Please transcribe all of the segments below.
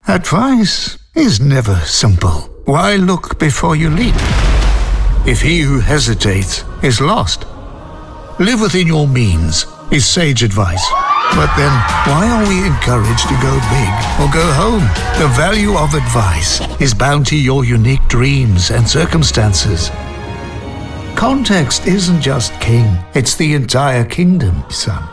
Advice is never simple. Why look before you leap? If he who hesitates is lost. Live within your means is sage advice. But then, why are we encouraged to go big or go home? The value of advice is bound to your unique dreams and circumstances. Context isn't just king, it's the entire kingdom, son.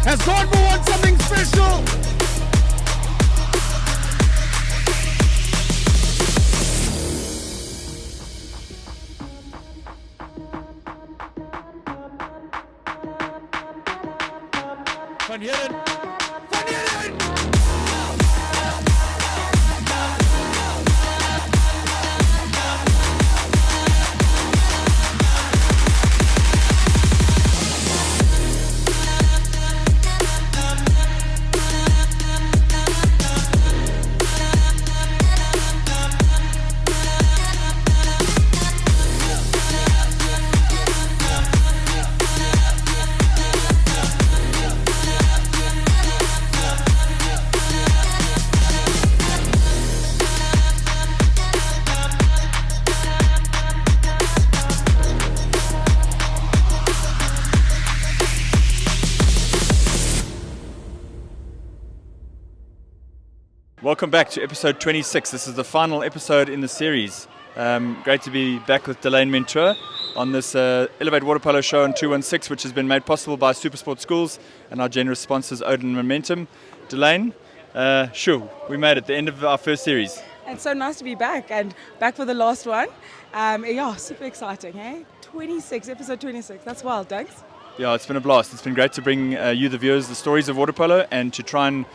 Has gone for one, something special. Van Heeren. Van Heeren. Welcome back to episode 26. This is the final episode in the series. Great to be back with Delane Mentor on this Elevate Water Polo show on 216, which has been made possible by SuperSport Schools and our generous sponsors Odin Momentum. Delane, sure, we made it, the end of our first series. It's so nice to be back and back for the last one. Yeah, super exciting, hey? Episode 26, that's wild, thanks. Yeah, it's been a blast. It's been great to bring you, the viewers, the stories of water polo and to try and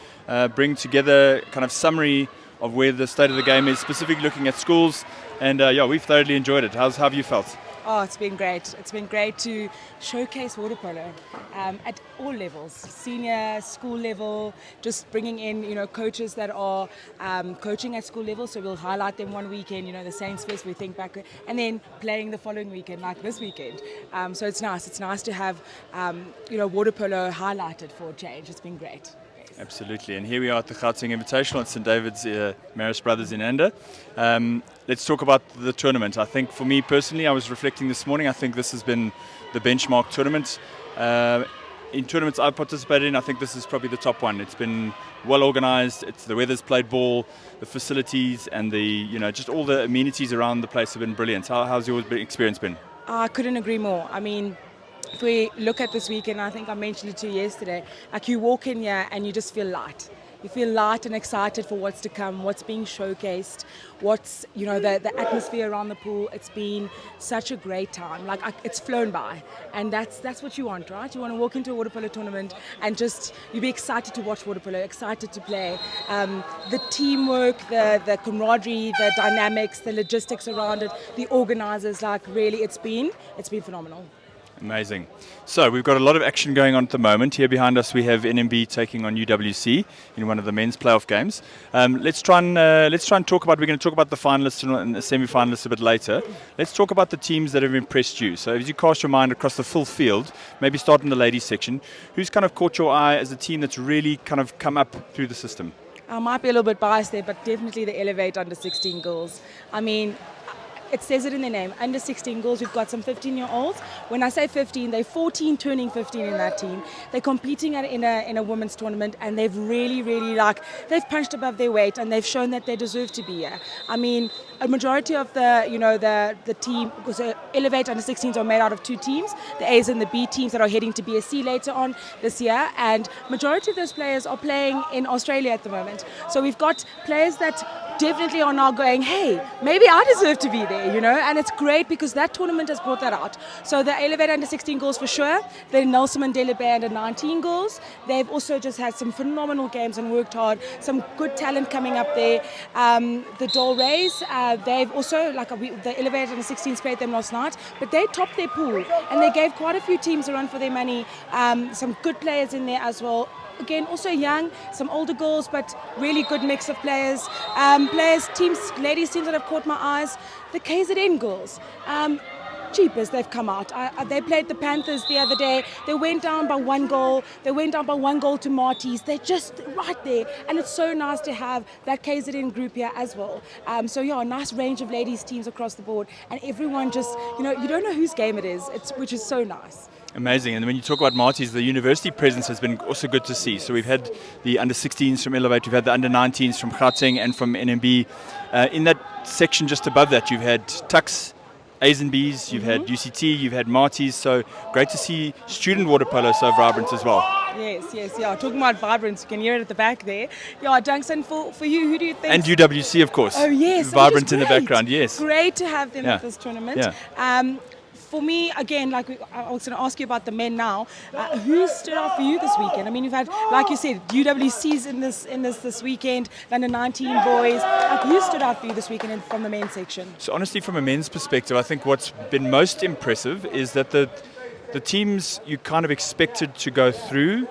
bring together kind of summary of where the state of the game is, specifically looking at schools. And yeah, we've thoroughly enjoyed it. How have you felt? Oh, it's been great. It's been great to showcase water polo at all levels, senior, school level, just bringing in, coaches that are coaching at school level. So we'll highlight them one weekend, the Saints Fest, we think back, and then playing the following weekend, like this weekend. So it's nice. It's nice to have, water polo highlighted for a change. It's been great. Absolutely, and here we are at the Gauteng Invitational at St. David's Marist Brothers in Anda. Let's talk about the tournament. I think for me personally, I was reflecting this morning, I think this has been the benchmark tournament. In tournaments I've participated in, I think this is probably the top one. It's been well organised, the weather's played ball, the facilities and the, just all the amenities around the place have been brilliant. How's your experience been? I couldn't agree more. I mean, if we look at this weekend, I think I mentioned it to you yesterday, like you walk in here and you just feel light. You feel light and excited for what's to come, what's being showcased, what's, the atmosphere around the pool. It's been such a great time. Like, it's flown by. And that's what you want, right? You want to walk into a water polo tournament and just, you be excited to watch water polo, excited to play. The teamwork, the camaraderie, the dynamics, the logistics around it, the organisers, really, it's been phenomenal. Amazing. So we've got a lot of action going on at the moment. Here behind us we have NMB taking on UWC in one of the men's playoff games. Let's try and talk about. We're going to talk about the finalists and the semi-finalists a bit later. Let's talk about the teams that have impressed you. So as you cast your mind across the full field, maybe start in the ladies section. Who's kind of caught your eye as a team that's really kind of come up through the system? I might be a little bit biased there, but definitely the Elevate under 16 girls. I mean, it says it in their name, under 16 girls. We've got some 15-year-olds. When I say 15, they're 14 turning 15 in that team. They're competing in a women's tournament, and they've really, they've punched above their weight, and they've shown that they deserve to be here. I mean, a majority of the team, because the Elevate under 16s are made out of two teams, the A's and the B teams that are heading to BSC later on this year, and majority of those players are playing in Australia at the moment. So we've got players that definitely are now going, hey, maybe I deserve to be there, and it's great because that tournament has brought that out. So the Elevate under 16 girls for sure, the Nelson Mandela Bay under 19 girls, they've also just had some phenomenal games and worked hard, some good talent coming up there. The Dole Rays, they've also, the Elevate under 16s played them last night, but they topped their pool and they gave quite a few teams a run for their money, some good players in there as well. Again, also young, some older girls, but really good mix of players. Ladies teams that have caught my eyes. The KZN girls. Jeepers, they've come out. They played the Panthers the other day. They went down by 1 goal. They went down by 1 goal to Marty's. They're just right there. And it's so nice to have that KZN group here as well. A nice range of ladies teams across the board. And everyone just, you don't know whose game it is, which is so nice. Amazing. And when you talk about Marty's, the university presence has been also good to see. So we've had the under 16s from Elevate, we've had the under 19s from Gauteng and from NMB. In that section just above that, you've had Tuks, A's and B's, you've had UCT, you've had Marty's. So great to see student water polo so vibrant as well. Yes. Talking about vibrance, you can hear it at the back there. Yeah, Duncan, for you, who do you think? And UWC, of course. Oh, yes. Vibrant in the background, yes. Great to have them at this tournament. Yeah. For me, again, I was going to ask you about the men now. Who stood out for you this weekend? I mean, you've had, like you said, UWC's in this weekend, under 19 boys. Who stood out for you this weekend from the men's section? So honestly, from a men's perspective, I think what's been most impressive is that the teams you kind of expected to go through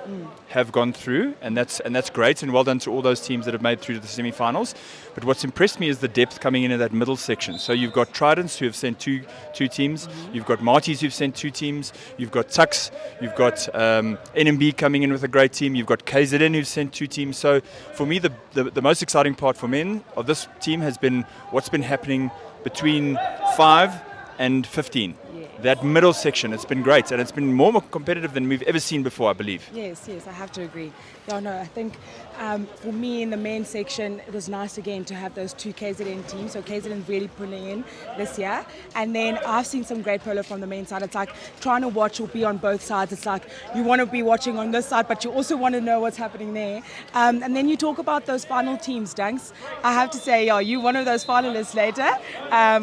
have gone through, and that's great, and well done to all those teams that have made through to the semi-finals. But what's impressed me is the depth coming in that middle section. So you've got Tridents who have sent two teams, you've got Marty's who've sent 2 teams, you've got Tuks, you've got NMB coming in with a great team, you've got KZN who've sent 2 teams. So for me, the most exciting part for men of this team has been what's been happening between 5 and 15. That middle section, it's been great, and it's been more competitive than we've ever seen before, I believe. Yes, I have to agree. I think for me in the men's section, it was nice again to have those 2 KZN teams. So KZN really pulling in this year. And then I've seen some great polo from the men's side. It's like trying to watch or be on both sides. It's like you want to be watching on this side, but you also want to know what's happening there. And then you talk about those final teams, Dunks. I have to say, you're one of those finalists later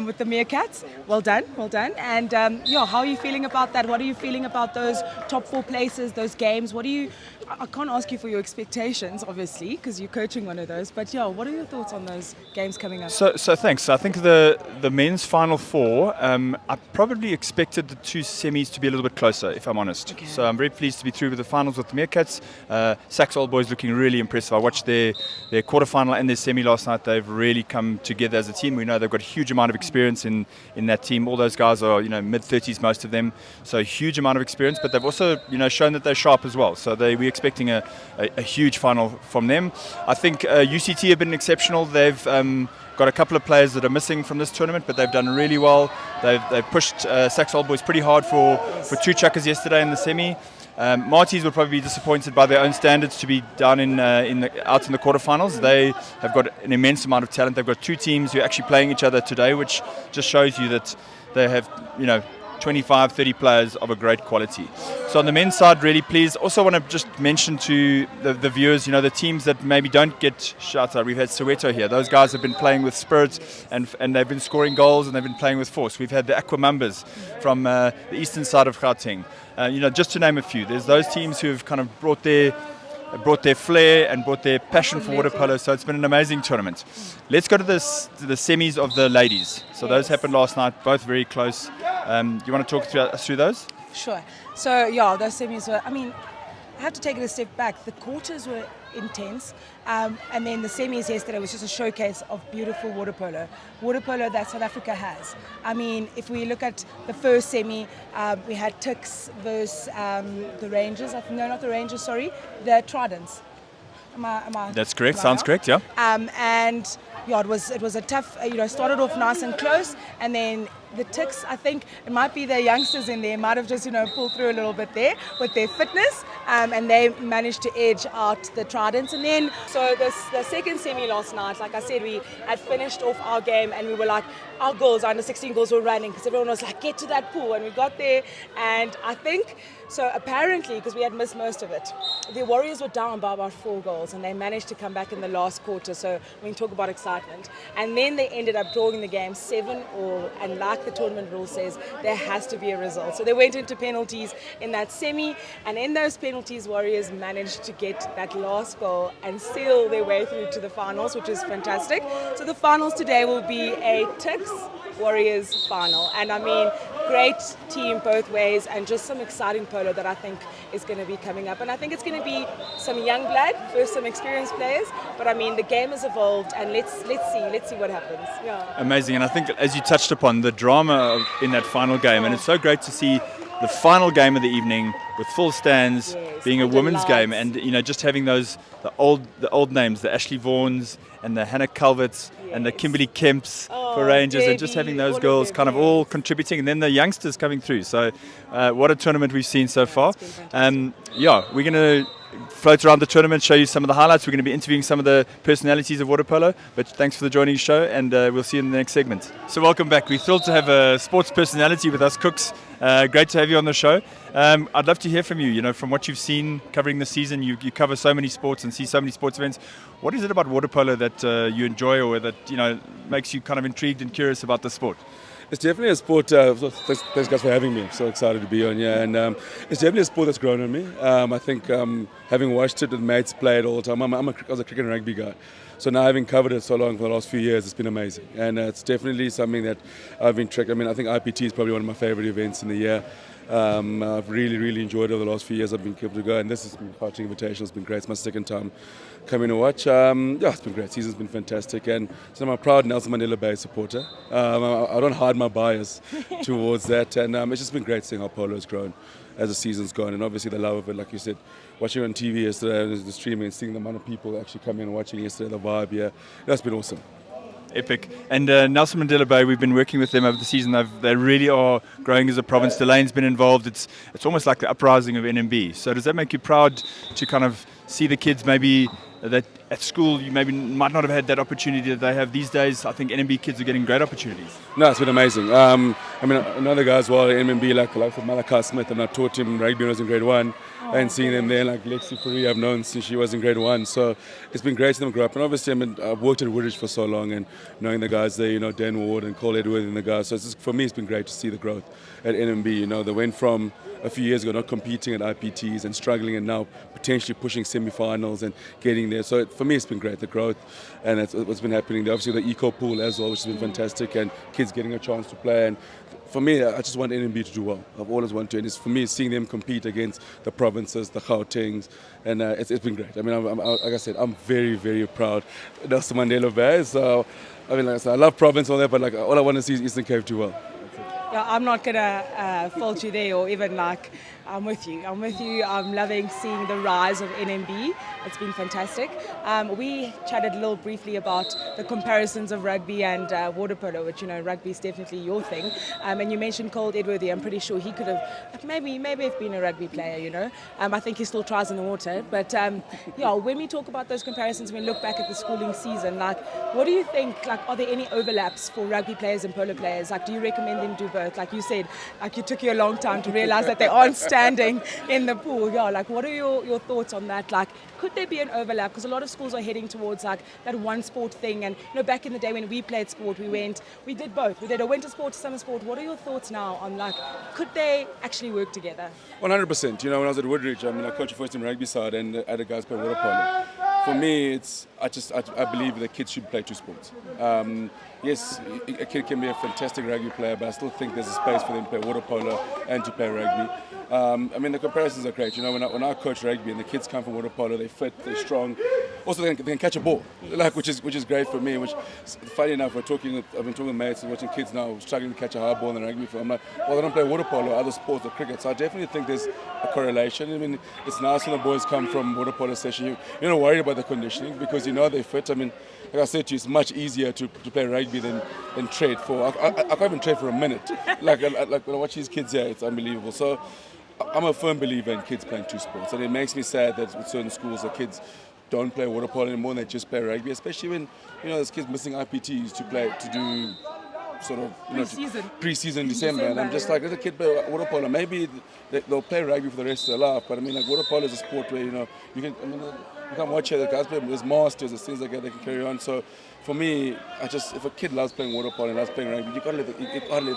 with the Mircats. Well done. And how are you feeling about that? What are you feeling about those top 4 places, those games? I can't ask you for your expectations, obviously, because you're coaching one of those. But what are your thoughts on those games coming up? So thanks. I think the men's final 4, I probably expected the 2 semis to be a little bit closer, if I'm honest. Okay. So I'm very pleased to be through with the finals with the Mircats. Sax Old Boys looking really impressive. I watched their quarterfinal and their semi last night. They've really come together as a team. We know they've got a huge amount of experience in that team. All those guys are mid-30s, most of them. So a huge amount of experience, but they've also shown that they're sharp as well. So we're expecting a huge final from them. I think UCT have been exceptional. They've got a couple of players that are missing from this tournament, but they've done really well. They've pushed Sax Old Boys pretty hard for 2 chuckers yesterday in the semi. Marty's will probably be disappointed by their own standards to be down out in the quarterfinals. They have got an immense amount of talent. They've got 2 teams who are actually playing each other today, which just shows you that they have 25, 30 players of a great quality. So on the men's side, really pleased. Also want to just mention to the viewers, the teams that maybe don't get shouts out. We've had Soweto here. Those guys have been playing with spirit and they've been scoring goals and they've been playing with force. We've had the Aquamambas from the eastern side of Gauteng. Just to name a few. There's those teams who have kind of brought their flair and brought their passion for water polo. So it's been an amazing tournament. Let's go to the semis of the ladies. So those happened last night, both very close. You want to talk us through those? Sure. So those semis were, I have to take it a step back. The quarters were intense, and then the semis yesterday was just a showcase of beautiful water polo that South Africa has. If we look at the first semi, we had Tuks versus the Rangers. No, not the Rangers, sorry, the Tridents. Am I That's correct. right Sounds now? correct, yeah. And yeah, it was a tough. Started off nice and close, and then the Tuks, I think it might be the youngsters in there might have just pulled through a little bit there with their fitness, and they managed to edge out the Tridents. And then so the second semi last night, like I said, we had finished off our game and we were like, our girls, under 16 girls, were running because everyone was like, get to that pool, and we got there, and I think. So apparently, because we had missed most of it, the Warriors were down by about 4 goals and they managed to come back in the last quarter. So we can talk about excitement. And then they ended up drawing the game 7-all. And like the tournament rule says, there has to be a result. So they went into penalties in that semi. And in those penalties, Warriors managed to get that last goal and seal their way through to the finals, which is fantastic. So the finals today will be a Tuks Warriors final. And I mean, great team both ways and just some exciting polo that I think is going to be coming up. And I think it's going to be some young blood versus some experienced players. But I mean, the game has evolved, and let's see what happens. Yeah. Amazing. And I think, as you touched upon, the drama in that final game, and it's so great to see the final game of the evening with full stands, being a women's game, and just having the old names, the Ashley Vaughns and the Hannah Calverts and the Kimberly Kemps for Rangers, Debbie, and just having those girls kind of all contributing, and then the youngsters coming through. So what a tournament we've seen so far. We're going to float around the tournament, show you some of the highlights. We're going to be interviewing some of the personalities of water polo, but thanks for joining the show, and we'll see you in the next segment. So welcome back. We're thrilled to have a sports personality with us, Cooks. Great to have you on the show. I'd love to hear from you. From what you've seen covering the season, you cover so many sports and see so many sports events. What is it about water polo that you enjoy, or that makes you kind of intrigued and curious about the sport? It's definitely a sport. Thanks guys for having me. I'm so excited to be on here, and it's definitely a sport that's grown on me. I think having watched it with mates play it all the time. I was a cricket and rugby guy, so now having covered it so long for the last few years, it's been amazing, and it's definitely something that I've been tracked. I mean, I think IPT is probably one of my favorite events in the year. I've really enjoyed it over the last few years. I've been able to go, and this has been Gauteng Invitational. It's been great. It's my second time coming to watch. It's been great. Season's been fantastic, and so I'm a proud Nelson Mandela Bay supporter. I don't hide my bias towards that, and it's just been great seeing how polo has grown as the season's gone, and obviously the love of it, like you said, watching it on TV yesterday, and the streaming, and seeing the amount of people actually coming and watching yesterday, the vibe here, that's been awesome. Epic. And Nelson Mandela Bay, we've been working with them over the season. They really are growing as a province. Delane's been involved. It's almost like the uprising of NMB. So does that make you proud to kind of see the kids maybe that at school you maybe might not have had that opportunity that they have these days? I think NMB kids are getting great opportunities. No, it's been amazing. I mean, another guy as well at NMB, like Malachi Smith, and I taught him rugby when I was in grade 1. And seeing them there, like Lexi Fourie, I've known since she was in grade 1. So it's been great to them grow up. And obviously, I've worked at Woodridge for so long, and knowing the guys there, Dan Ward and Cole Edward and the guys. So for me, it's been great to see the growth at NMB. They went from a few years ago not competing at IPTs and struggling, and now potentially pushing semi-finals and getting there. So for me, it's been great, the growth, and that's what's been happening there. Obviously, the eco pool as well, which has been fantastic, and kids getting a chance to play. And for me, I just want NMB to do well. I've always wanted to, and for me, seeing them compete against the provinces, the Gautengs, and it's been great. I mean, like I said, I'm very proud of Nelson Mandela Bay. So, I mean, like I said, I love province and all that, but like all I want to see is Eastern Cape do well. Yeah, I'm not going to fault you there, or even I'm with you. I'm loving seeing the rise of NMB. It's been fantastic. We chatted a little briefly about the comparisons of rugby and water polo, which, rugby is definitely your thing. And you mentioned Cole Edworthy. I'm pretty sure he could have maybe have been a rugby player, I think he still tries in the water. But, when we talk about those comparisons, when we look back at the schooling season, what do you think, are there any overlaps for rugby players and polo players? Do you recommend them do both? Like you said, it took you a long time to realize that they aren't standing in the pool. What are your thoughts on that? Could there be an overlap? Because a lot of schools are heading towards that one sport thing. And back in the day when we played sport, we did both. We did a winter sport, summer sport. What are your thoughts now on could they actually work together? 100%. When I was at Woodridge, I coached the first team rugby side, and I had a guys play water polo. For me, I believe that kids should play two sports. yes, a kid can be a fantastic rugby player, but I still think there's a space for them to play water polo and to play rugby. I mean, the comparisons are great. You know, when I coach rugby and the kids come from water polo, they fit, they're strong. Also, they can catch a ball, like which is great for me. Which, funny enough, I've been talking with mates and watching kids now struggling to catch a hard ball in the rugby field. I'm like, well, they don't play water polo, other sports or cricket. So I definitely think there's a correlation. I mean, it's nice when the boys come from water polo session. You're not worried about the conditioning because you know they fit. I mean, like I said to you, it's much easier to play rugby than trade for. I can't even trade for a minute. Like when I watch these kids here, it's unbelievable. So I'm a firm believer in kids playing two sports, and it makes me sad that with certain schools the kids don't play water polo anymore and they just play rugby, especially when there's kids missing IPTs to do sort of pre-season December, and I'm just like, let a kid play water polo. Maybe they'll play rugby for the rest of their life, but I mean, like water polo is a sport where you can watch here. The guys play. There's masters, there's things like that they can carry on. So for me, if a kid loves playing water polo and loves playing rugby, you can't let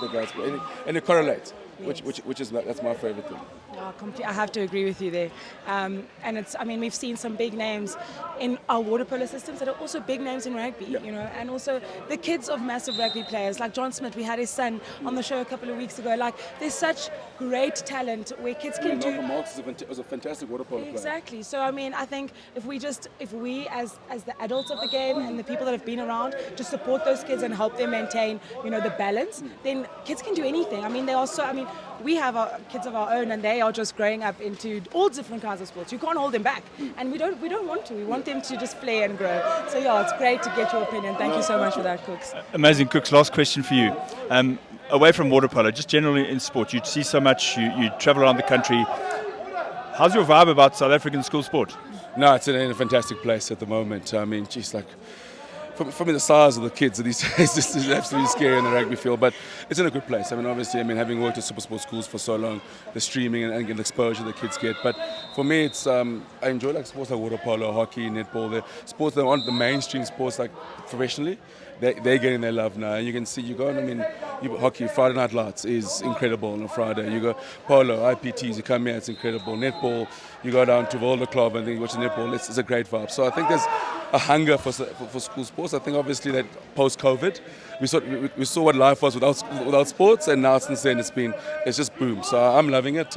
the guys play, and it correlates. Yes. Which is that's my favorite thing. I have to agree with you there. And we've seen some big names in our water polo systems that are also big names in rugby, and also the kids of massive rugby players like John Smith. We had his son on the show a couple of weeks ago. Like, there's such great talent where kids can do. Malcolm Marx was a fantastic water polo player. Exactly. So I mean, I think if we as the adults of the game and the people that have been around just support those kids and help them maintain, the balance, then kids can do anything. I mean, we have our kids of our own, and they are just growing up into all different kinds of sports. You can't hold them back, and we don't want to. We want them to just play and grow. So it's great to get your opinion. Thank you so much for that, Cooks. Amazing, Cooks. Last question for you. Away from water polo, just generally in sport, you see so much. You travel around the country. How's your vibe about South African school sport? No, it's in a fantastic place at the moment. I mean, just like. For me, the size of the kids these days is absolutely scary in the rugby field, but it's in a good place. I mean, obviously, having worked at SuperSport schools for so long, the streaming and the exposure the kids get. But for me, it's I enjoy like sports like water polo, hockey, netball. The sports that aren't the mainstream sports like professionally. They're getting their love now. You can see, hockey, Friday Night Lights is incredible on a Friday. You go polo, IPTs, you come here, it's incredible. Netball, you go down to Volder Club and then you watch netball, it's a great vibe. So I think there's a hunger for school sports. I think obviously that post-COVID, we saw what life was without sports, and now since then it's just boom. So I'm loving it.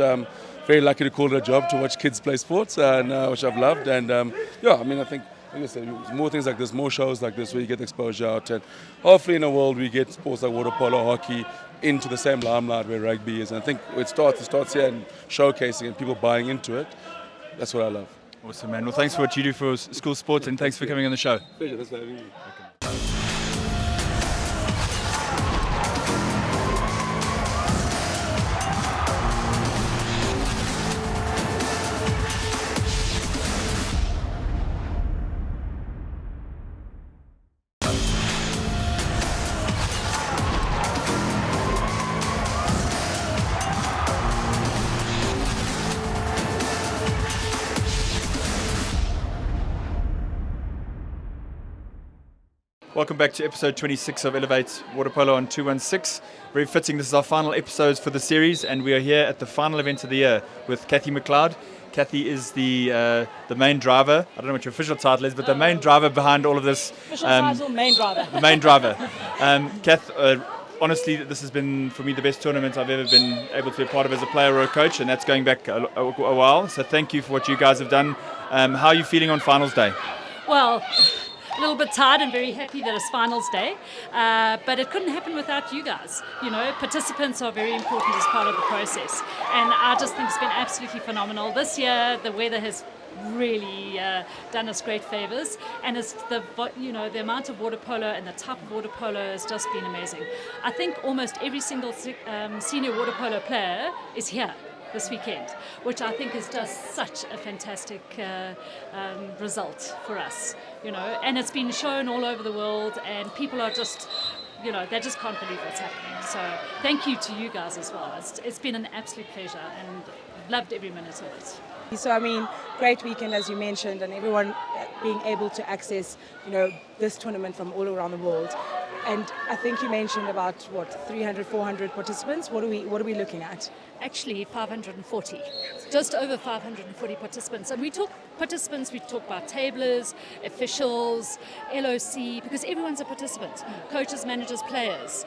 Very lucky to call it a job to watch kids play sports, which I've loved. And I think, like I said, more things like this, more shows like this where you get exposure out, and hopefully in a world we get sports like water polo, hockey into the same limelight where rugby is. And I think it starts here and showcasing and people buying into it. That's what I love. Awesome, man. Well, thanks for what you do for school sports, and thanks for coming on the show. Pleasure. Thanks for having me. Welcome back to episode 26 of Elevate Water Polo on 216. Very fitting, this is our final episodes for the series, and we are here at the final event of the year with Kathy McLeod. Kathy is the main driver. I don't know what your official title is, but the main driver behind all of this. Official title, main driver. The main driver. Kath, honestly, this has been, for me, the best tournament I've ever been able to be a part of as a player or a coach, and that's going back a while. So thank you for what you guys have done. How are you feeling on finals day? Well, a little bit tired and very happy that it's finals day, but it couldn't happen without you guys. Participants are very important as part of the process, and I just think it's been absolutely phenomenal. This year, the weather has really done us great favors, and it's the amount of water polo and the type of water polo has just been amazing. I think almost every single senior water polo player is here this weekend, which I think is just such a fantastic result for us, and it's been shown all over the world, and people are just, they just can't believe what's happening. So thank you to you guys as well. It's been an absolute pleasure, and loved every minute of it. So great weekend as you mentioned, and everyone being able to access, this tournament from all around the world. And I think you mentioned about, 300, 400 participants? What are we looking at? Actually 540, just over 540 participants. And we talk about tablers, officials, LOC, because everyone's a participant. Coaches, managers, players,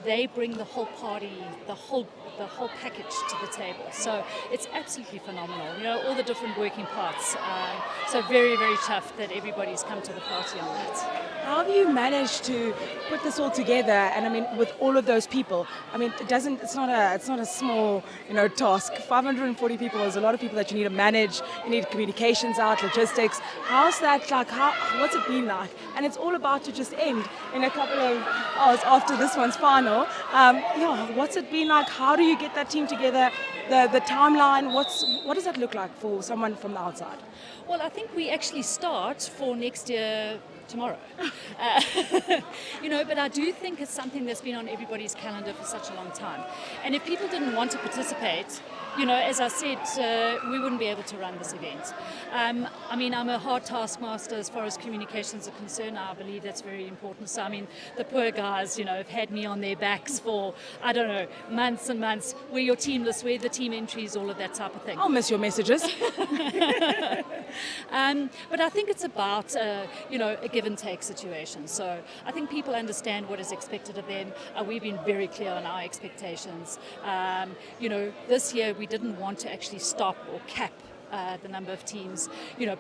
they bring the whole party, the whole package to the table. So it's absolutely phenomenal, all the different working parts. So very, very tough that everybody's come to the party on that. How have you managed to put this all together? And I mean, with all of those people, I mean, it's not a small, task. 540 people is a lot of people that you need to manage. You need communications out, logistics. How's that like? What's it been like? And it's all about to just end in a couple of hours after this one's final. What's it been like? How do you get that team together? The timeline. What does that look like for someone from the outside? Well, I think we actually start for next year tomorrow. But I do think it's something that's been on everybody's calendar for such a long time. And if people didn't want to participate, as I said, we wouldn't be able to run this event. I'm a hard taskmaster as far as communications are concerned. I believe that's very important. So, the poor guys, have had me on their backs for, months and months. Where your team lists, where the team entries, all of that type of thing. I'll miss your messages. But I think it's about, a give and take situation. So I think people understand what is expected of them. We've been very clear on our expectations. This year we didn't want to actually stop or cap the number of teams.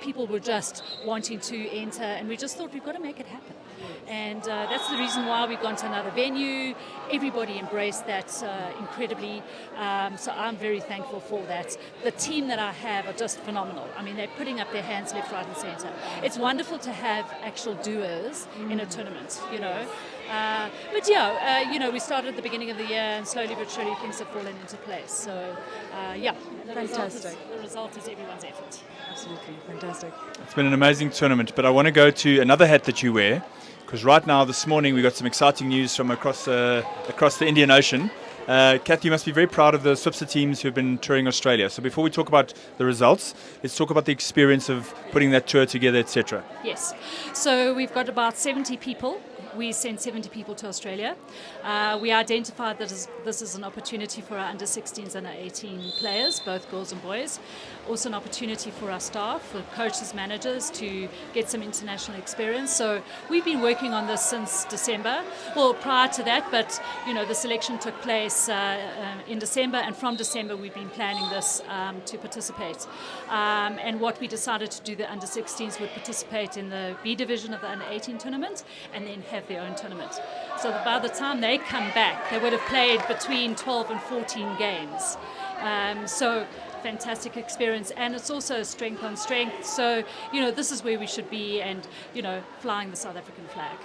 People were just wanting to enter, and we just thought we've got to make it happen. And that's the reason why we've gone to another venue. Everybody embraced that incredibly. So I'm very thankful for that. The team that I have are just phenomenal. They're putting up their hands left, right and centre. It's wonderful to have actual doers in a tournament, we started at the beginning of the year, and slowly but surely things have fallen into place. So, Fantastic. The result is everyone's effort. Absolutely fantastic. It's been an amazing tournament, but I want to go to another hat that you wear, because right now, this morning, we got some exciting news from across the Indian Ocean. Kath, you must be very proud of the SuperSport teams who've been touring Australia. So before we talk about the results, let's talk about the experience of putting that tour together, etc. Yes. So we've got about 70 people. We sent 70 people to Australia. We identified that this is an opportunity for our under-16s and under-18 players, both girls and boys. Also an opportunity for our staff, for coaches, managers, to get some international experience. So we've been working on this since December. Well, prior to that, but the selection took place in December, and from December we've been planning this to participate. And what we decided to do, the under-16s would participate in the B division of the under-18 tournament, and then have their own tournament. So that by the time they come back, they would have played between 12 and 14 games. So fantastic experience, and it's also strength on strength. So, this is where we should be, and, flying the South African flag.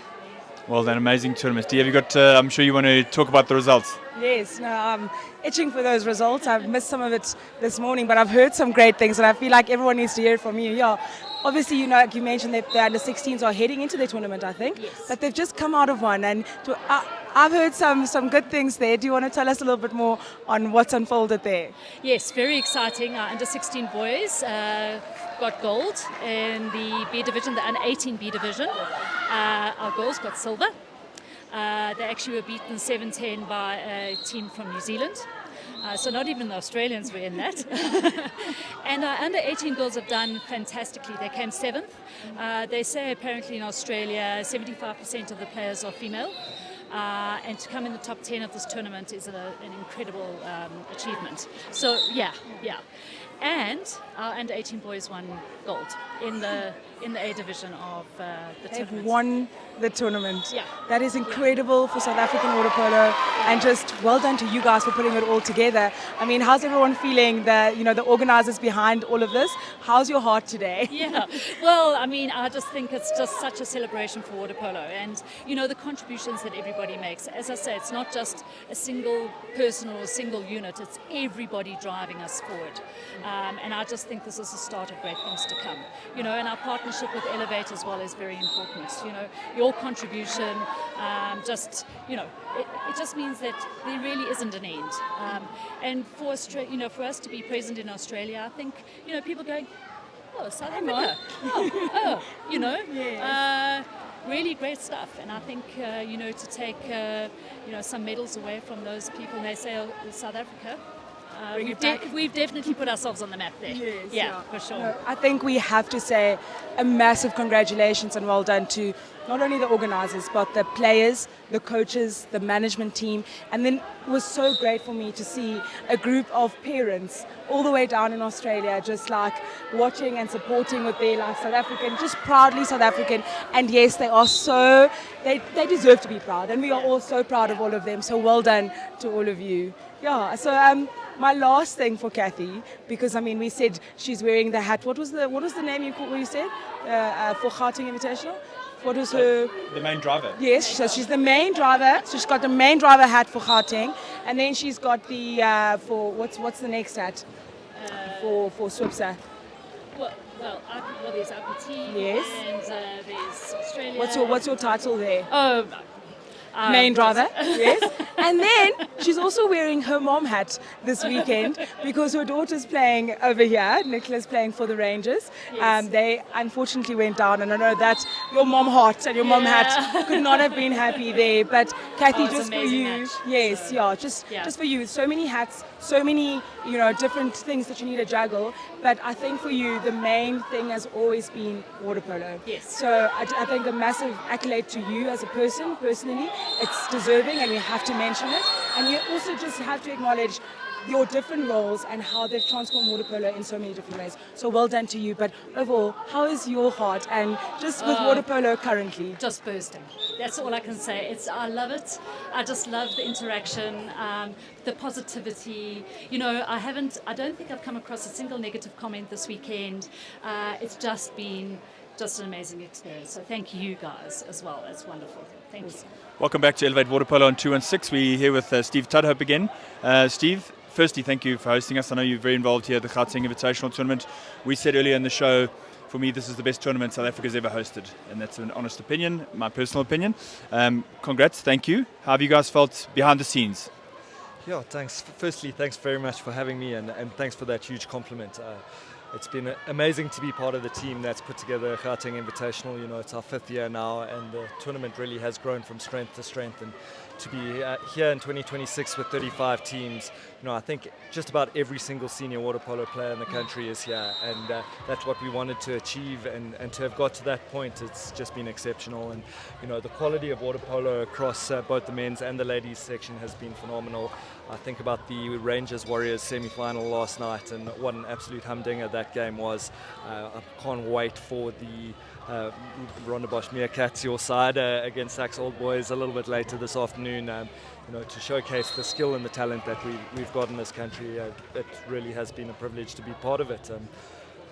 Well done, amazing tournament. Have you got, I'm sure you want to talk about the results. Yes, no, I'm itching for those results. I've missed some of it this morning, but I've heard some great things, and I feel like everyone needs to hear it from you. Yeah, obviously, like you mentioned, that the under-16s are heading into their tournament, I think. Yes. But they've just come out of one, and I've heard some good things there. Do you want to tell us a little bit more on what's unfolded there? Yes, very exciting. Our under-16 boys got gold in the B division, the under-18 B division. Our girls got silver. They actually were beaten 7-10 by a team from New Zealand. So not even the Australians were in that. And our under-18 girls have done fantastically. They came 7th. They say apparently in Australia 75% of the players are female. And to come in the top 10 of this tournament is an incredible achievement. So, yeah. And our under-18 boys won gold in the A division of the They've tournament. won the tournament. Yeah. That is incredible for South African water polo, and just well done to you guys for putting it all together. How's everyone feeling? The organisers behind all of this. How's your heart today? Yeah, well, I just think it's just such a celebration for water polo, and the contributions that everybody makes. As I say, it's not just a single person or a single unit, it's everybody driving us forward. And I just think this is the start of great things to come. And our partnership with Elevate as well is very important. Your contribution, it just means that there really isn't an end. And for Australia, for us to be present in Australia, I think, people going, oh, South Africa. Yes. really great stuff. And I think, to take, some medals away from those people, and they say, South Africa, we've definitely put ourselves on the map there. Yes, yeah, for sure. No, I think we have to say a massive congratulations and well done to not only the organisers, but the players, the coaches, the management team. And then it was so great for me to see a group of parents all the way down in Australia, just like watching and supporting with their like South African, just proudly South African. And yes, they are so, they deserve to be proud. And we are all so proud of all of them. So well done to all of you. Yeah, so my last thing for Kathy, because we said she's wearing the hat. What was the name you said for Gauteng Invitational? What was her? The main driver. Yes, so she's the main driver. So she's got the main driver hat for Gauteng, and then she's got the for what's the next hat for Swipsa? Well, there's RPT. Yes. And there's Australia. What's your title there? Oh. Main driver, yes. And then she's also wearing her mom hat this weekend because her daughter's playing over here. Nicola's playing for the Rangers. Yes. They unfortunately went down, and I know that your mom heart and your mom hat could not have been happy there. But Kathy, just for you, match. yes, just for you, so many hats, so many different things that you need to juggle. But I think for you, the main thing has always been water polo. Yes. So I think a massive accolade to you as a person, personally. It's deserving, and we have to mention it. And you also just have to acknowledge your different roles and how they've transformed water polo in so many different ways. So well done to you. But overall, how is your heart and just with water polo currently? Just bursting. That's all I can say. I love it. I just love the interaction, the positivity. I don't think I've come across a single negative comment this weekend. It's just been an amazing experience. So thank you guys as well. It's wonderful. Thank you. Welcome back to Elevate Water Polo on 216. We're here with Steve Tudhope again. Steve, firstly, thank you for hosting us. I know you're very involved here at the Gauteng Invitational Tournament. We said earlier in the show, for me, this is the best tournament South Africa's ever hosted. And that's an honest opinion, my personal opinion. Congrats, thank you. How have you guys felt behind the scenes? Yeah, thanks. Firstly, thanks very much for having me, and thanks for that huge compliment. It's been amazing to be part of the team that's put together Gauteng Invitational. It's our 5th year now, and the tournament really has grown from strength to strength. And to be here in 2026 with 35 teams, I think just about every single senior water polo player in the country is here, and that's what we wanted to achieve. And to have got to that point, it's just been exceptional. And the quality of water polo across both the men's and the ladies section has been phenomenal. I think about the Rangers Warriors semi-final last night, and what an absolute humdinger that game was. I can't wait for the Rondebosch Mircats, your side, against Sax Old Boys a little bit later this afternoon. To showcase the skill and the talent that we've got in this country. It really has been a privilege to be part of it.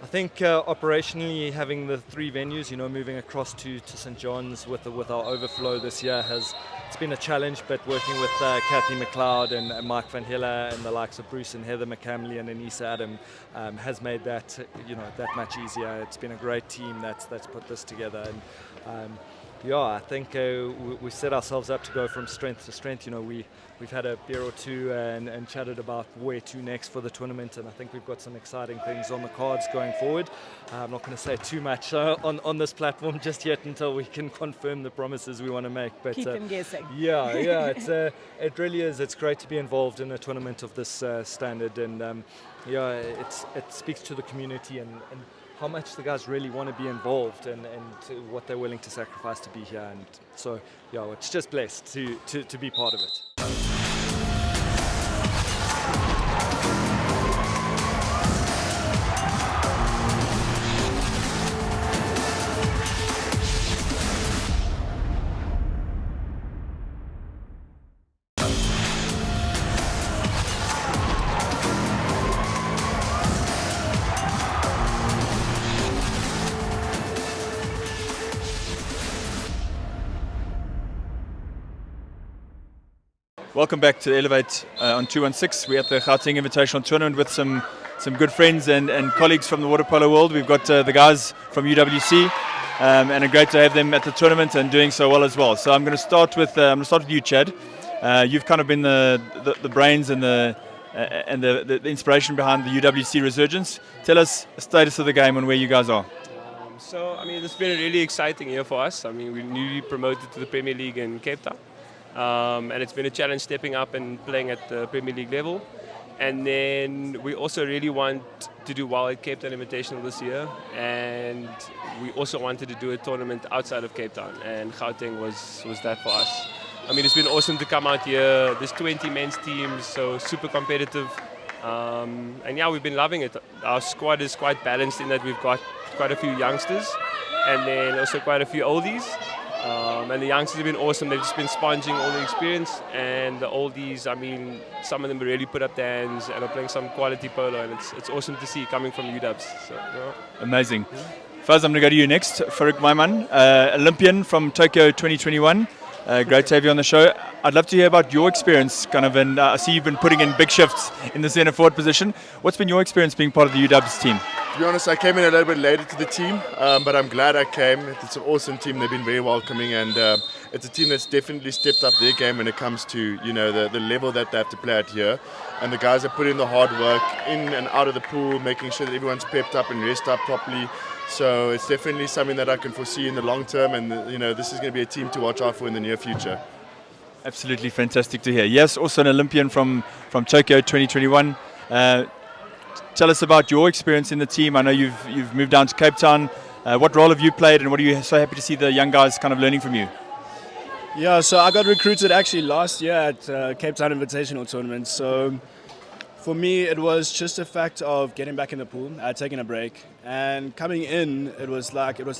I think operationally having the 3 venues, moving across to St. John's with our overflow this year it's been a challenge, but working with Kathy McLeod and Mike Van Hille and the likes of Bruce and Heather McCamley and Anissa Adam has made that that much easier. It's been a great team that's put this together, and I think we set ourselves up to go from strength to strength. We've had a beer or two and chatted about where to next for the tournament, and I think we've got some exciting things on the cards going forward. I'm not going to say too much on this platform just yet until we can confirm the promises we want to make. But keep them guessing. Yeah, it really is. It's great to be involved in a tournament of this standard, and it speaks to the community and how much the guys really want to be involved and what they're willing to sacrifice to be here. And so, it's just blessed to be part of it. Welcome back to Elevate on 216. We're at the Gauteng Invitational Tournament with some good friends and colleagues from the water polo world. We've got the guys from UWC, and it's great to have them at the tournament and doing so well as well. So I'm going to start with you, Chad. You've kind of been the brains and the inspiration behind the UWC resurgence. Tell us the status of the game and where you guys are. So, I mean, it's been a really exciting year for us. I mean, we newly promoted to the Premier League in Cape Town. And it's been a challenge stepping up and playing at the Premier League level. And then we also really want to do well at Cape Town Invitational this year. And we also wanted to do a tournament outside of Cape Town. And Gauteng was that for us. I mean, it's been awesome to come out here. There's 20 men's teams, so super competitive. And yeah, we've been loving it. Our squad is quite balanced in that we've got quite a few youngsters and then also quite a few oldies. And the youngsters have been awesome. They've just been sponging all the experience. And the oldies, I mean, some of them really put up their hands and are playing some quality polo. And it's awesome to see coming from UWs. So, yeah. Amazing. Faz, I'm going to go to you next. Farouk Maiman, Olympian from Tokyo 2021. Great to have you on the show. I'd love to hear about your experience, kind of, and I see you've been putting in big shifts in the centre forward position. What's been your experience being part of the UW's team? To be honest, I came in a little bit later to the team, but I'm glad I came. It's an awesome team. They've been very welcoming, and it's a team that's definitely stepped up their game when it comes to the level that they have to play at here. And the guys have put in the hard work in and out of the pool, making sure that everyone's pepped up and rest up properly. So it's definitely something that I can foresee in the long term, and this is going to be a team to watch out for in the near future. Absolutely fantastic to hear. Yes, also an Olympian from Tokyo 2021. Tell us about your experience in the team. I know you've moved down to Cape Town. What role have you played, and what are you so happy to see the young guys kind of learning from you? Yeah, so I got recruited actually last year at Cape Town Invitational Tournament. So for me, it was just a fact of getting back in the pool. I had taken a break, and coming in, it was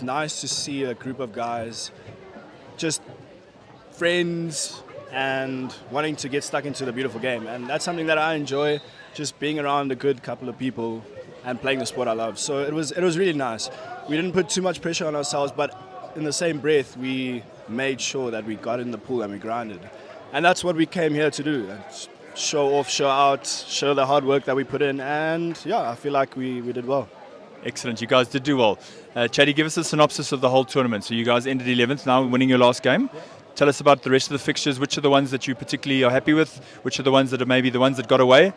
nice to see a group of guys, just friends, and wanting to get stuck into the beautiful game. And that's something that I enjoy, just being around a good couple of people and playing the sport I love. So it was really nice. We didn't put too much pressure on ourselves, but in the same breath, we made sure that we got in the pool and we grinded. And that's what we came here to do. Show off, show out, show the hard work that we put in. And yeah, I feel like we did well. Excellent. You guys did do well. Chaddy, give us a synopsis of the whole tournament. So you guys ended 11th, now winning your last game. Tell us about the rest of the fixtures. Which are the ones that you particularly are happy with? Which are the ones that are maybe the ones that got away?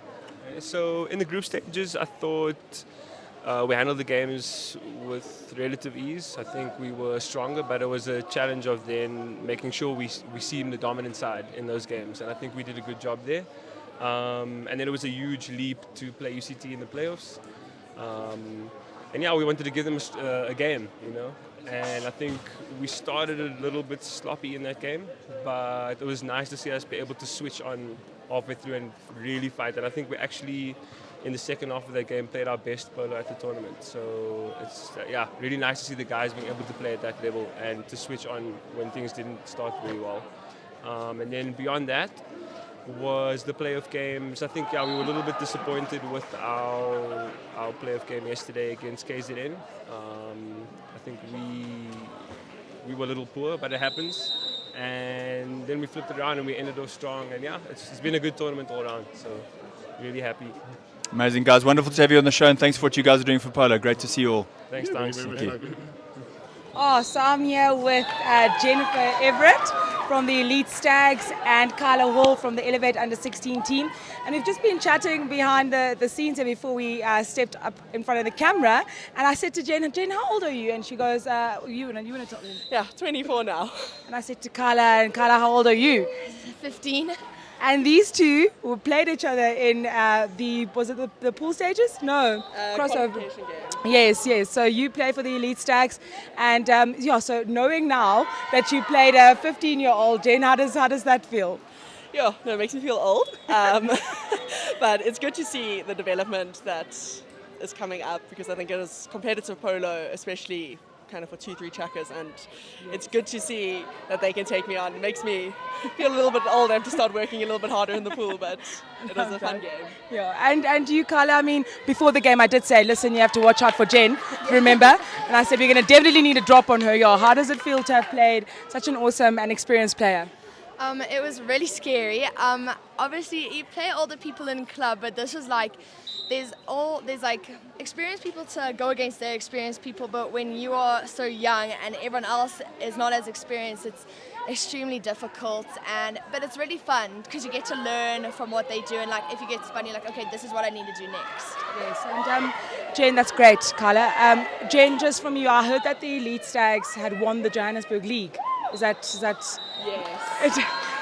So in the group stages, I thought we handled the games with relative ease. I think we were stronger, but it was a challenge of then making sure we seemed the dominant side in those games. And I think we did a good job there. And then it was a huge leap to play UCT in the playoffs. And yeah, we wanted to give them a game, And I think we started a little bit sloppy in that game, but it was nice to see us be able to switch on halfway through and really fight. And I think we actually, in the second half of that game, played our best polo at the tournament. So it's really nice to see the guys being able to play at that level and to switch on when things didn't start very well. And then beyond that was the playoff games. I think we were a little bit disappointed with our playoff game yesterday against KZN. I think we were a little poor, but it happens. And then we flipped it around and we ended off strong. And it's been a good tournament all around. So really happy. Amazing, guys. Wonderful to have you on the show, and thanks for what you guys are doing for polo. Great to see you all. Thanks. Thank you. So I'm here with Jennifer Everett from the Elite Stags and Kyla Hall from the Elevate Under-16 team. And we've just been chatting behind the scenes here before we stepped up in front of the camera. And I said to Jen, how old are you? And she goes, you want to tell me? Yeah, 24 now. And I said to Kyla, how old are you? 15. And these two who played each other in the pool stages? No, crossover. Game. Yes. So you play for the Elite Stags, and so knowing now that you played a 15-year-old, Jen, how does that feel? Yeah, no, it makes me feel old, but it's good to see the development that is coming up, because I think it is competitive polo, especially kind of for 2-3 chuckers, and it's good to see that they can take me on. It makes me feel a little bit old. I have to start working a little bit harder in the pool, but it was a fun game. Yeah, and you, Carla, before the game I did say, listen, you have to watch out for Jen, remember? And I said, we're going to definitely need a drop on her. Yeah, how does it feel to have played such an awesome and experienced player? It was really scary. Obviously, you play all the people in club, but this was like, there's experienced people to go against their experienced people, but when you are so young and everyone else is not as experienced, it's extremely difficult, but it's really fun because you get to learn from what they do, and if you get spun, you're like, okay, this is what I need to do next. Yes, and Jane, that's great, Carla. Jane, just from you, I heard that the Elite Stags had won the Johannesburg League. Is that? Yes.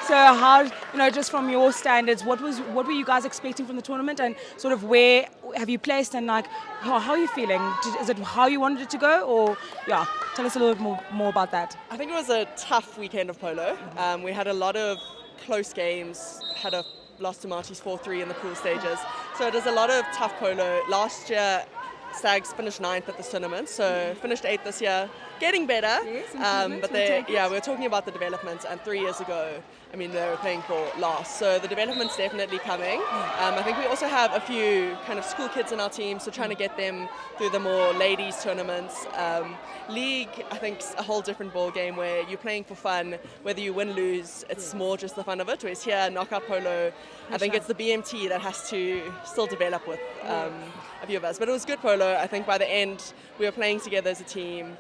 So how, just from your standards, what were you guys expecting from the tournament, and sort of where have you placed, and like how are you feeling? Is it how you wanted it to go, or tell us a little bit more about that. I think it was a tough weekend of polo. We had a lot of close games, had a lost to Marty's 4-3 in the pool stages. So it is a lot of tough polo. Last year, Stags finished 9th at this tournament, so finished 8th this year. Getting better, but we're talking about the development, and 3 years ago, they were playing for last. So the development's definitely coming. I think we also have a few kind of school kids in our team, so trying to get them through the more ladies tournaments. League, I think, is a whole different ball game where you're playing for fun. Whether you win, lose, it's more just the fun of it. Whereas here, knockout polo, I think it's the BMT that has to still develop with a few of us. But it was good polo. I think by the end, we were playing together as a team,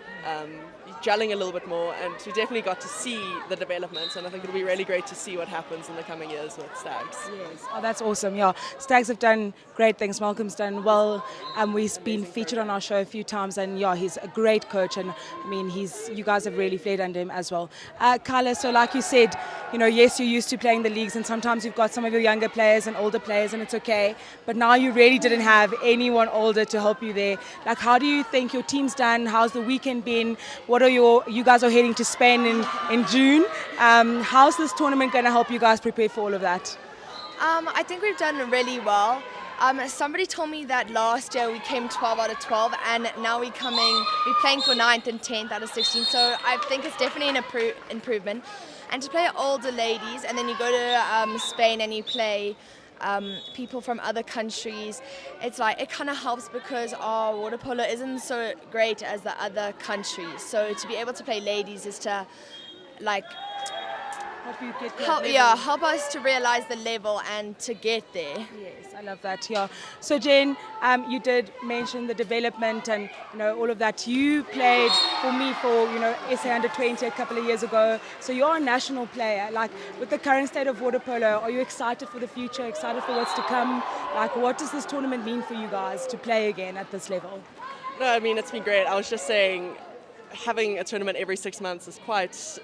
gelling a little bit more, and we definitely got to see the developments, and I think it'll be really great to see what happens in the coming years with Stags. Yes, that's awesome. Stags have done great things. Malcolm's done well, and we've been featured on our show a few times, and he's a great coach, and you guys have really played under him as well. Carla, so like you said, yes, you're used to playing the leagues, and sometimes you've got some of your younger players and older players, and it's okay, but now you really didn't have anyone older to help you there. Like, how do you think your team's done? How's the weekend been? What are you guys are heading to Spain in June. How's this tournament going to help you guys prepare for all of that? I think we've done really well. Somebody told me that last year we came 12 out of 12, and now we're playing for 9th and 10th out of 16. So I think it's definitely an improvement. And to play older ladies, and then you go to Spain and you play people from other countries, it's like it kind of helps because our water polo isn't so great as the other countries. So to be able to play ladies is to help you get help us to realize the level and to get there. Yes, I love that. So Jen, you did mention the development and all of that. You played for SA Under 20 a couple of years ago. So you're a national player. Like, with the current state of water polo, are you excited for the future? Excited for what's to come? Like, what does this tournament mean for you guys to play again at this level? No, it's been great. I was just saying, having a tournament every 6 months is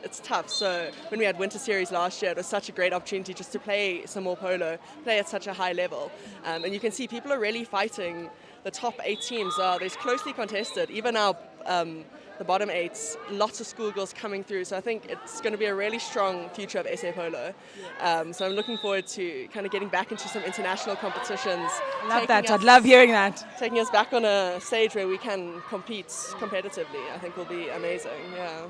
it's tough. So when we had Winter Series last year, it was such a great opportunity just to play some more polo, play at such a high level. And you can see people are really fighting. The top 8 teams there's closely contested. Even our the bottom 8s, lots of schoolgirls coming through. So I think it's going to be a really strong future of SA Polo. So I'm looking forward to kind of getting back into some international competitions. I love that. I'd love hearing that. Taking us back on a stage where we can compete competitively, I think will be amazing. Yeah.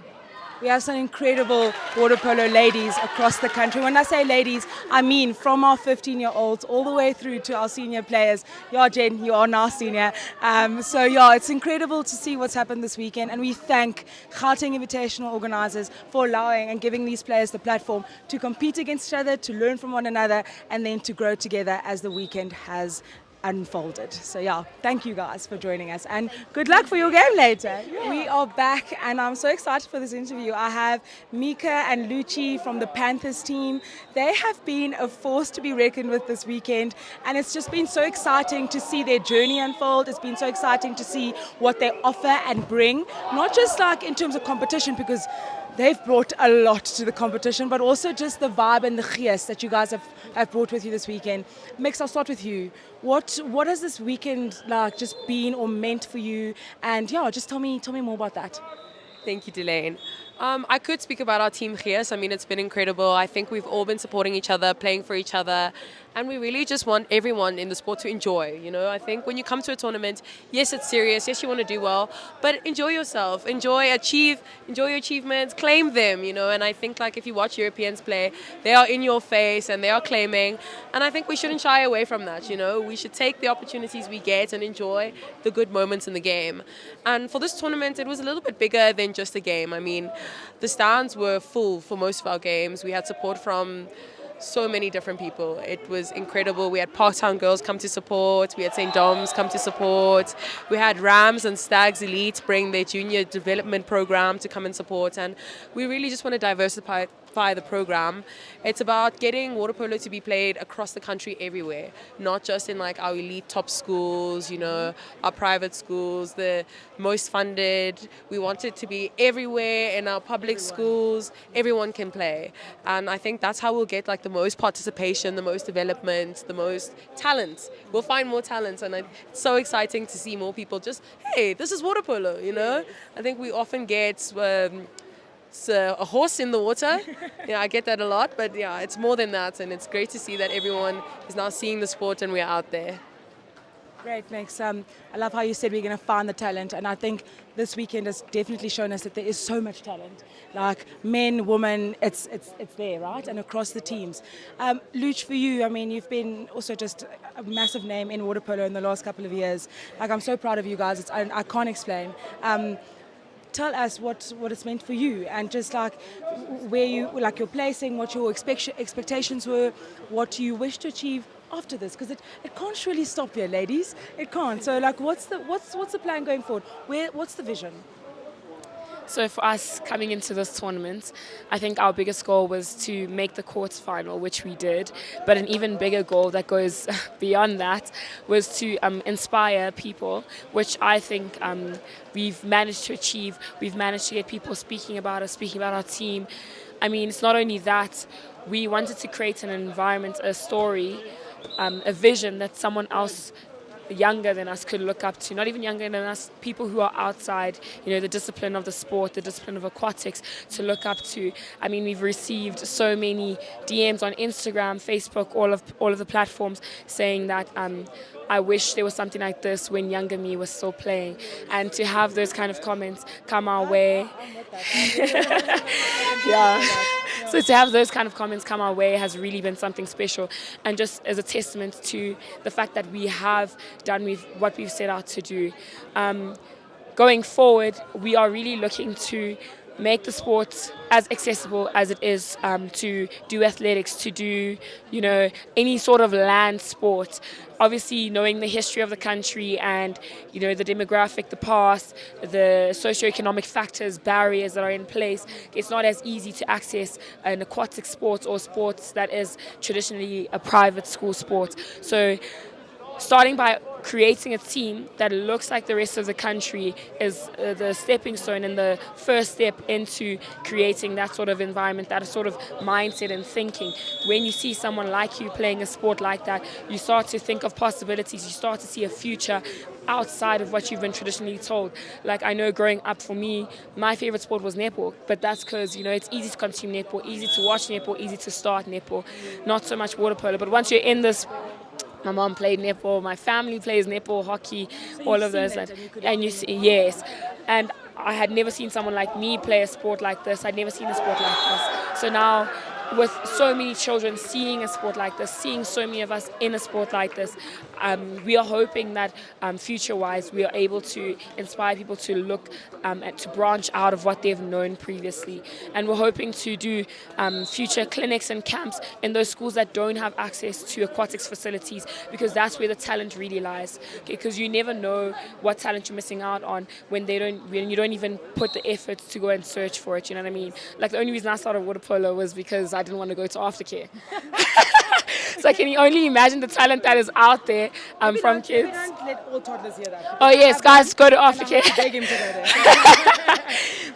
We have some incredible water polo ladies across the country. When I say ladies, I mean from our 15-year-olds all the way through to our senior players. Jen, you are now senior. It's incredible to see what's happened this weekend. And we thank Gauteng Invitational organisers for allowing and giving these players the platform to compete against each other, to learn from one another, and then to grow together as the weekend has unfolded. So thank you guys for joining us, and good luck for your game later. We are back, and I'm so excited for this interview. I have Mika and Lucci from the Panthers team. They have been a force to be reckoned with this weekend, and it's just been so exciting to see their journey unfold. It's been so exciting to see what they offer and bring, not just like in terms of competition, because they've brought a lot to the competition, but also just the vibe and the gees that you guys have brought with you this weekend. Mix, I'll start with you. What has this weekend just been or meant for you? And just tell me more about that. Thank you, Delane. I could speak about our team here. It's been incredible. I think we've all been supporting each other, playing for each other, and we really just want everyone in the sport to enjoy. I think when you come to a tournament, yes, it's serious. Yes, you want to do well, but enjoy yourself. Enjoy your achievements, claim them. And I think if you watch Europeans play, they are in your face and they are claiming. And I think we shouldn't shy away from that. We should take the opportunities we get and enjoy the good moments in the game. And for this tournament, it was a little bit bigger than just a game. The stands were full for most of our games. We had support from so many different people. It was incredible. We had Parktown girls come to support. We had St. Dom's come to support. We had Rams and Stags Elite bring their junior development program to come and support. And we really just want to via the program. It's about getting water polo to be played across the country everywhere, not just in like our elite top schools, our private schools, the most funded. We want it to be everywhere in our public schools. Everyone can play. And I think that's how we'll get like the most participation, the most development, the most talent. We'll find more talent, and it's so exciting to see more people just, hey, this is water polo, I think we often get a horse in the water. I get that a lot, but yeah, it's more than that, and it's great to see that everyone is now seeing the sport and we're out there. Great, Max. I love how you said we're going to find the talent, and I think this weekend has definitely shown us that there is so much talent. Like men, women, it's there, right? And across the teams. Luch, for you, I mean, you've been also just a massive name in water polo in the last couple of years. Like, I'm so proud of you guys. I can't explain. Tell us what it's meant for you, and just like where you like your placing, what your expectations were, what you wish to achieve after this, because it can't surely stop here, ladies. It can't. So like, what's the plan going forward? What's the vision? So for us coming into this tournament, I think our biggest goal was to make the quarterfinal, which we did. But an even bigger goal that goes beyond that was to inspire people, which I think we've managed to achieve. We've managed to get people speaking about us, speaking about our team. I mean, it's not only that, we wanted to create an environment, a story, a vision that someone else younger than us could look up to, not even younger than us, people who are outside, the discipline of the sport, the discipline of aquatics, to look up to. I mean, we've received so many DMs on Instagram, Facebook, all of the platforms saying that I wish there was something like this when younger me was still playing. And to have those kind of comments come our way. Yeah. So to have those kind of comments come our way has really been something special, and just as a testament to the fact that we have done with what we've set out to do. Going forward, we are really looking to make the sport as accessible as it is, to do athletics, to do, any sort of land sport. Obviously, knowing the history of the country and, the demographic, the past, the socioeconomic factors, barriers that are in place, it's not as easy to access an aquatic sport or sports that is traditionally a private school sport. So starting by creating a team that looks like the rest of the country is the stepping stone and the first step into creating that sort of environment, that sort of mindset and thinking. When you see someone like you playing a sport like that, you start to think of possibilities, you start to see a future outside of what you've been traditionally told. Like, I know growing up, for me, my favorite sport was netball, but that's because, it's easy to consume netball, easy to watch netball, easy to start netball, not so much water polo. But once you're in this, my mom played netball, my family plays netball, hockey, so all of those. And you see, yes. And I had never seen someone like me play a sport like this. I'd never seen a sport like this. So now, with so many children seeing a sport like this, seeing so many of us in a sport like this, we are hoping that future-wise we are able to inspire people to look and to branch out of what they've known previously. And we're hoping to do future clinics and camps in those schools that don't have access to aquatics facilities, because that's where the talent really lies. Because you never know what talent you're missing out on when you don't even put the effort to go and search for it. You know what I mean? Like, the only reason I started water polo was because I didn't want to go to aftercare. So can you only imagine the talent that is out there from kids? We don't let all toddlers hear that. Oh yes, guys, go to aftercare. Beg him to go there.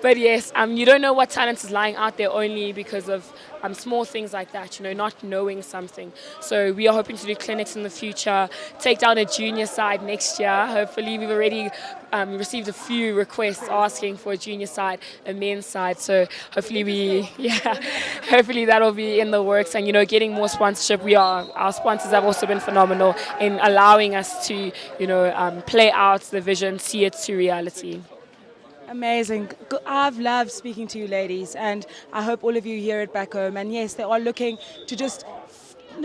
But yes, you don't know what talent is lying out there only because of small things like that, not knowing something. So we are hoping to do clinics in the future, take down a junior side next year. Hopefully, we've already received a few requests asking for a junior side, a men's side. So hopefully hopefully that'll be in the works. And getting more sponsorship. Our sponsors have also been phenomenal in allowing us to play out the vision, see it to reality. Amazing. I've loved speaking to you ladies, and I hope all of you hear it back home. And yes, they are looking to just,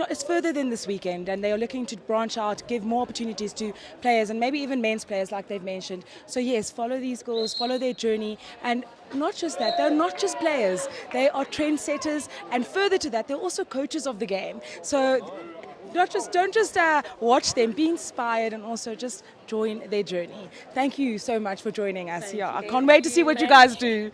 it's further than this weekend, and they are looking to branch out, give more opportunities to players, and maybe even men's players like they've mentioned. So yes, follow these girls, follow their journey, and not just that, they're not just players, they are trendsetters, and further to that, they're also coaches of the game. So don't just watch them, be inspired, and also just join their journey. Thank you so much for joining us. I can't wait to see what you guys do.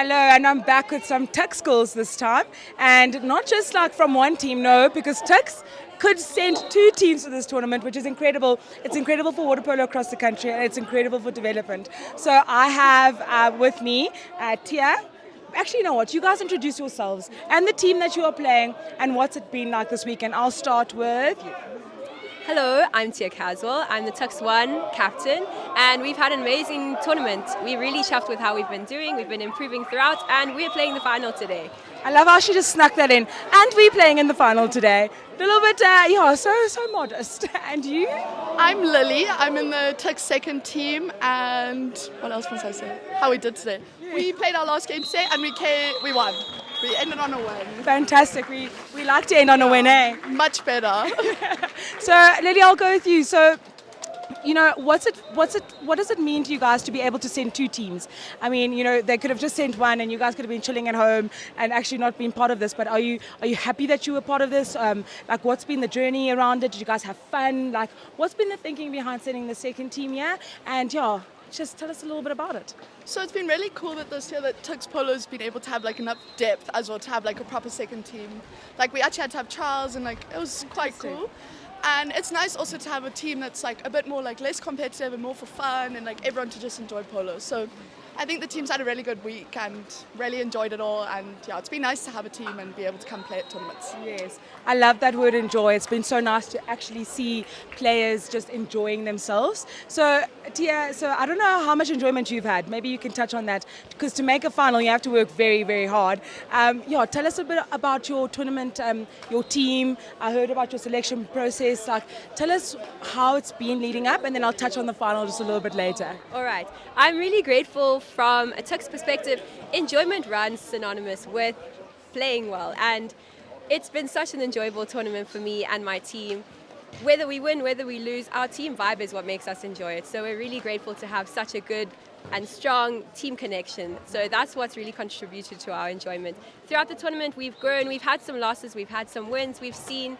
Hello, and I'm back with some Tuks goals this time. And not just like from one team, no, because Tuks could send 2 teams to this tournament, which is incredible. It's incredible for water polo across the country, and it's incredible for development. So I have with me Tia. Actually, you know what? You guys introduce yourselves and the team that you are playing and what's it been like this weekend. I'll start with you. Hello, I'm Tia Caswell. I'm the Tuks 1 captain, and we've had an amazing tournament. We're really chuffed with how we've been doing. We've been improving throughout, and we're playing the final today. I love how she just snuck that in. And we're playing in the final today. A little bit, so modest. And you? I'm Lily. I'm in the Tuks second team, and what else must I say? How we did today. We played our last game today, and we won. We ended on a win. Fantastic. We like to end on a win, eh? Much better. So, Lily, I'll go with you. So, you know, what does it mean to you guys to be able to send 2 teams? I mean, you know, they could have just sent one and you guys could have been chilling at home and actually not been part of this, but are you happy that you were part of this? Like, what's been the journey around it? Did you guys have fun? Like, what's been the thinking behind sending the second team here? And yeah, just tell us a little bit about it. So it's been really cool that this year that Tuks Polo has been able to have like enough depth as well to have like a proper second team. Like, we actually had to have trials, and like it was quite cool. And it's nice also to have a team that's like a bit more like less competitive and more for fun, and like everyone to just enjoy polo. So I think the team's had a really good week and really enjoyed it all, and yeah, it's been nice to have a team and be able to come play at tournaments. Yes, I love that word enjoy. It's been so nice to actually see players just enjoying themselves. So Tia, I don't know how much enjoyment you've had. Maybe you can touch on that, because to make a final you have to work very, very hard. Tell us a bit about your tournament, your team. I heard about your selection process. Like, tell us how it's been leading up, and then I'll touch on the final just a little bit later. All right. I'm really grateful. From a Tuks perspective, enjoyment runs synonymous with playing well, and it's been such an enjoyable tournament for me and my team. Whether we win, whether we lose, our team vibe is what makes us enjoy it. So we're really grateful to have such a good and strong team connection. So that's what's really contributed to our enjoyment. Throughout the tournament, we've grown, we've had some losses, we've had some wins, we've seen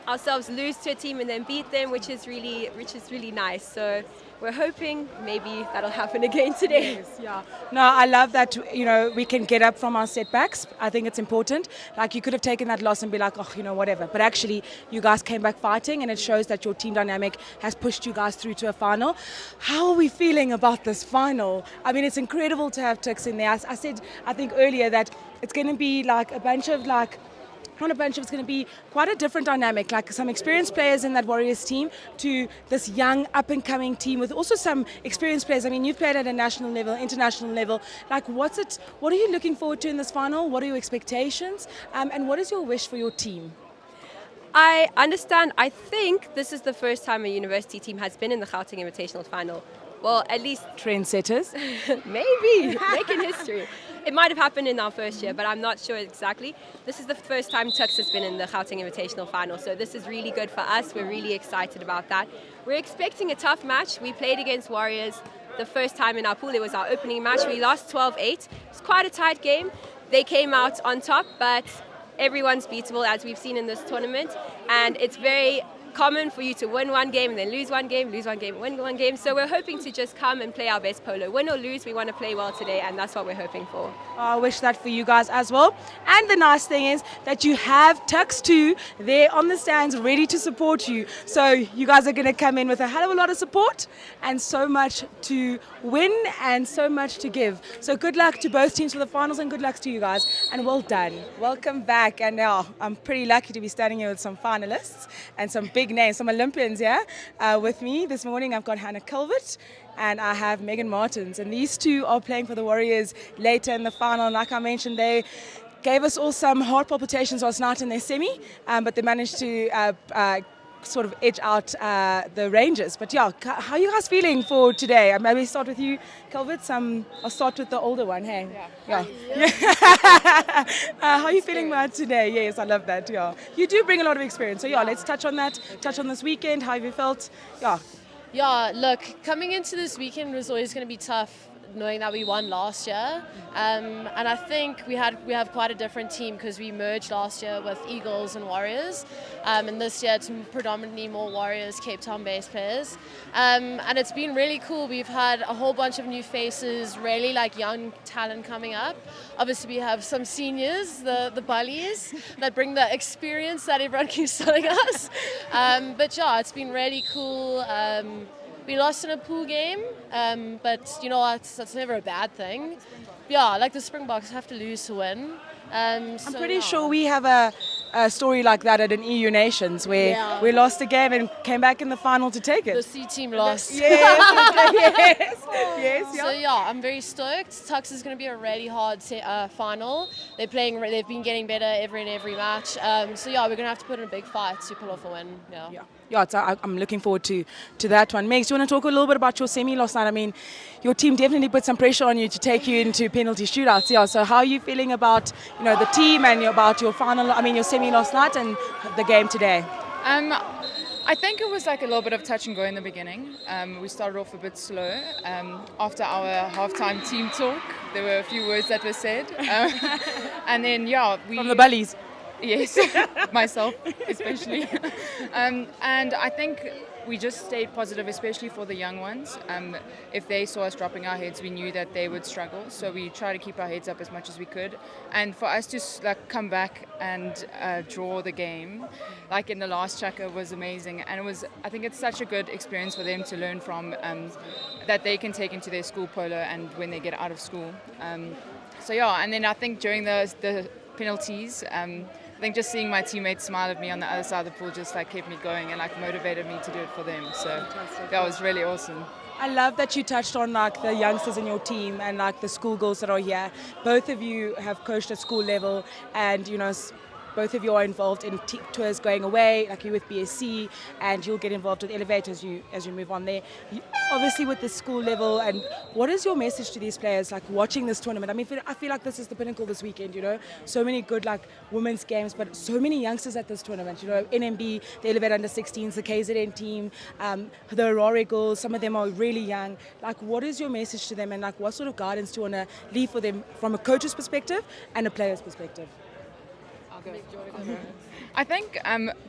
ourselves lose to a team and then beat them, which is really nice. So we're hoping maybe that'll happen again today. Yes, yeah. No, I love that, you know, we can get up from our setbacks. I think it's important. Like, you could have taken that loss and be like, oh, you know, whatever. But actually, you guys came back fighting, and it shows that your team dynamic has pushed you guys through to a final. How are we feeling about this final? I mean, it's incredible to have Tuks in there. I said, I think earlier, that it's going to be like a bunch of it's going to be quite a different dynamic, like some experienced players in that Warriors team to this young up-and-coming team with also some experienced players. I mean, you've played at a national level, international level. Like, what are you looking forward to in this final? What are your expectations? And what is your wish for your team? I understand. I think this is the first time a university team has been in the Gauteng Invitational final. Well, at least trendsetters. Maybe making history. It might have happened in our first year, but I'm not sure exactly. This is the first time Tuks has been in the Gauteng Invitational final, so this is really good for us. We're really excited about that. We're expecting a tough match. We played against Warriors the first time in our pool. It was our opening match. We lost 12-8. It's quite a tight game. They came out on top, but everyone's beatable, as we've seen in this tournament, and it's very common for you to win one game and then lose one game, win one game. So we're hoping to just come and play our best polo. Win or lose, we want to play well today, and that's what we're hoping for. I wish that for you guys as well. And the nice thing is that you have Tuks 2 there on the stands ready to support you. So you guys are going to come in with a hell of a lot of support and so much to win and so much to give. So good luck to both teams for the finals, and good luck to you guys. And well done. Welcome back. And now I'm pretty lucky to be standing here with some finalists and some big names, some Olympians here with me. This morning I've got Hannah Culvert and I have Megan Martins, and these two are playing for the Warriors later in the final. Like I mentioned, they gave us all some heart palpitations last night in their semi, but they managed to sort of edge out the Rangers. But yeah, how are you guys feeling for today? Maybe start with you, Culvert. I'll start with the older one. Hey, yeah. How are you feeling about today? Yes, I love that. Yeah, you do bring a lot of experience. So yeah, let's touch on that. Touch on this weekend. How have you felt? Yeah. Yeah, look, coming into this weekend was always going to be tough. knowing that we won last year, and I think we have quite a different team because we merged last year with Eagles and Warriors, and this year it's predominantly more Warriors, Cape Town-based players, and it's been really cool. We've had a whole bunch of new faces, really like young talent coming up. Obviously, we have some seniors, the bullies, that bring the experience that everyone keeps telling us. But yeah, it's been really cool. We lost in a pool game, but you know that's never a bad thing. Yeah, like the Springboks have to lose to win. I'm pretty sure we have a story like that at an EU Nations where we lost a game and came back in the final to take it. The C team lost. Yes. So yeah, I'm very stoked. Tuks is going to be a really hard final. They've been getting better every match. So yeah, we're going to have to put in a big fight to pull off a win. Yeah, I'm looking forward to that one. Megs, do you want to talk a little bit about your semi last night? I mean, your team definitely put some pressure on you to take you into penalty shootouts. Yeah, so how are you feeling about the team and about your final? I mean, your semi last night and the game today. I think it was like a little bit of touch and go in the beginning. We started off a bit slow. After our halftime team talk, there were a few words that were said, and then from the bullies. Yes, myself especially. And I think we just stayed positive, especially for the young ones. If they saw us dropping our heads, we knew that they would struggle. So we tried to keep our heads up as much as we could. And for us to come back and draw the game, like in the last chaka, was amazing. And I think it's such a good experience for them to learn from, that they can take into their school polo and when they get out of school. So yeah, and then I think during the penalties, I think just seeing my teammates smile at me on the other side of the pool just kept me going and motivated me to do it for them. So that was really awesome. I love that you touched on the youngsters in your team and the schoolgirls that are here. Both of you have coached at school level, and both of you are involved in tours going away, like you with BSC, and you'll get involved with Elevate as you move on there. Obviously with the school level, and what is your message to these players watching this tournament? I mean, I feel like this is the pinnacle this weekend, so many good women's games, but so many youngsters at this tournament, NMB, the Elevate Under-16s, the KZN team, the Aurora girls, some of them are really young. What is your message to them, and what sort of guidance do you want to leave for them from a coach's perspective and a player's perspective? I think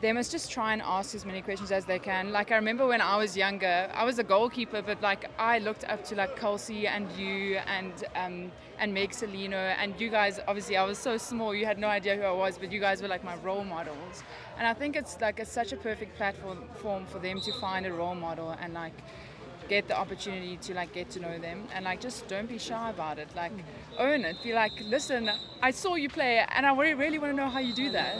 they must just try and ask as many questions as they can. I remember when I was younger, I was a goalkeeper, but I looked up to Kelsey and you and Meg Salino, and you guys. Obviously, I was so small, you had no idea who I was, but you guys were my role models. And I think it's such a perfect platform for them to find a role model and get the opportunity to get to know them, and just don't be shy about it. Own it. Be listen, I saw you play and I really want to know how you do that.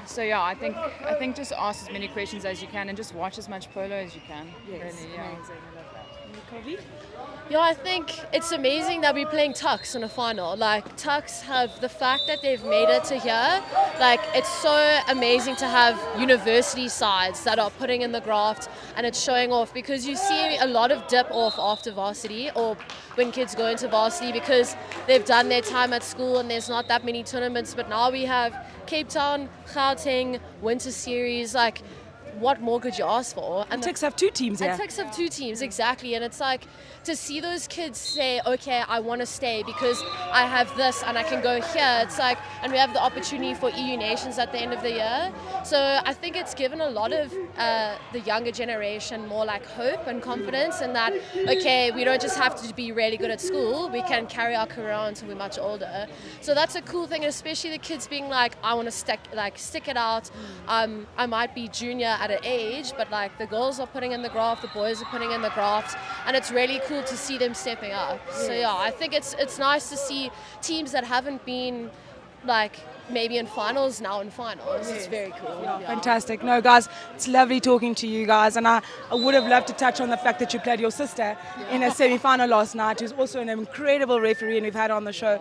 So yeah, I think just ask as many questions as you can and just watch as much polo as you can. Yes, really, yeah. amazing. I love that. Yeah, I think it's amazing that we're playing Tuks in a final. Tuks have the fact that they've made it to here. It's so amazing to have university sides that are putting in the graft and it's showing off, because you see a lot of dip off after varsity or when kids go into varsity because they've done their time at school and there's not that many tournaments. But now we have Cape Town, Gauteng, Winter Series, what more could you ask for? And Tuks have two teams here. And Tuks have two teams, exactly. And it's to see those kids say, okay, I want to stay because I have this and I can go here. It's and we have the opportunity for EU Nations at the end of the year. So I think it's given a lot of the younger generation more hope and confidence in that, okay, we don't just have to be really good at school, we can carry our career on until we're much older. So that's a cool thing, especially the kids being I want to stick it out. I might be junior at an age, but the girls are putting in the graft, the boys are putting in the graft, and it's really cool to see them stepping up. Yes. So yeah, I think it's nice to see teams that haven't been maybe in finals now in finals. Yes. It's very cool. Yeah. Fantastic. No, guys, it's lovely talking to you guys, and I would have loved to touch on the fact that you played your sister in a semi-final last night, who's also an incredible referee and we've had on the show.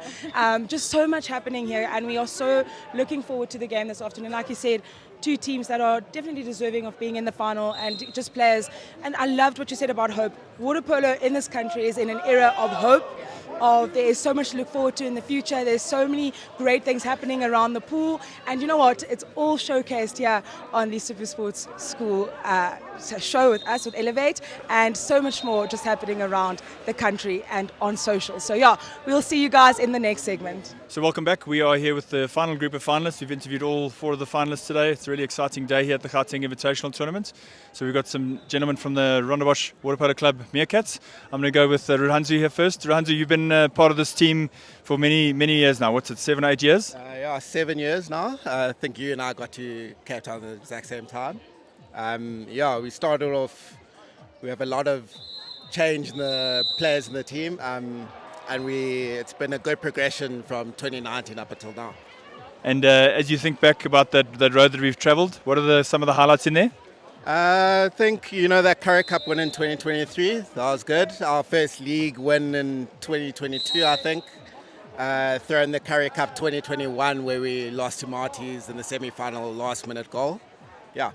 Just so much happening here, and we are so looking forward to the game this afternoon. Like you said, two teams that are definitely deserving of being in the final, and just players. And I loved what you said about hope. Water polo in this country is in an era of hope. There is so much to look forward to in the future. There's so many great things happening around the pool. And you know what? It's all showcased here on the SuperSports School show with us, with Elevate, and so much more just happening around the country and on social. So yeah, we'll see you guys in the next segment. So welcome back. We are here with the final group of finalists. We've interviewed all 4 of the finalists today. It's a really exciting day here at the Gauteng Invitational Tournament. So we've got some gentlemen from the Rondebosch Water Polo Club Mircats. I'm going to go with Ruhanzu here first. Ruhanzu, you've been part of this team for many years now. What's it, 7 or 8 years? Yeah, 7 years now. I think you and I got to Cape Town at the exact same time. Yeah, we started off, we have a lot of change in the players in the team, and it's been a good progression from 2019 up until now. And as you think back about that road that we've travelled, what are some of the highlights in there? I think, that Currie Cup win in 2023, that was good. Our first league win in 2022, I think. Throwing the Currie Cup 2021 where we lost to Marties in the semi-final last-minute goal. Yeah.